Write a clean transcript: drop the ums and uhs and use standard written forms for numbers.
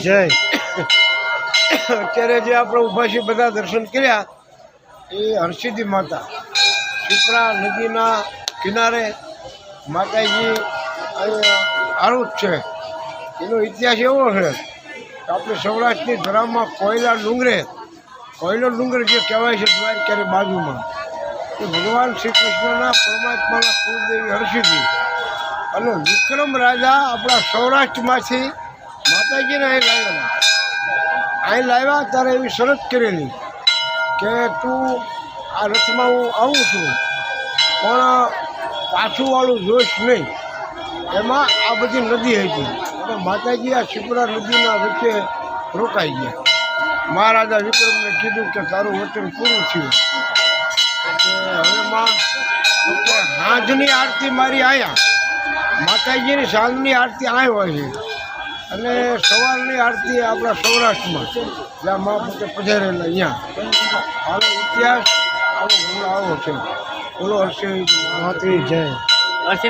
જય અત્યારે જે આપણે ઊભા છીએ બધા દર્શન કર્યા એ હરસિદ્ધિ માતા શિપ્રા નદીના કિનારે માતાજી આળું છે. એનો ઇતિહાસ એવો છે કે આપણે સૌરાષ્ટ્રની ધરામાં કોયલો ડુંગર જે કહેવાય છે દ્વારકાની બાજુમાં એ ભગવાન શ્રી કૃષ્ણના પરમાત્માના કુળદેવી હરસિદ્ધિ અને વિક્રમ રાજા આપણા સૌરાષ્ટ્રમાંથી માતાજીને અહીં લાવ્યા ત્યારે એવી શરત કરેલી કે તું આ રથમાં હું આવું છું પણ પાછું વાળું જોઈશ નહીં. એમાં આ બધી નદી હતી અને માતાજી આ શિપ્રા નદીના વચ્ચે રોકાઈ ગયા. મહારાજા વિક્રમને કીધું કે તારું વચન પૂરું થયું એટલે હવે માં સાંજની આરતી મારી આવ્યા. માતાજીની સાંજની આરતી અહીં હોય છે અને સવારની આરતી આપણા સૌરાષ્ટ્રમાં જ્યાં મા પોતે પધારેલા અહીંયા. આનો ઇતિહાસ આવો છે. બોલો હર્ષિ માતૃ જય.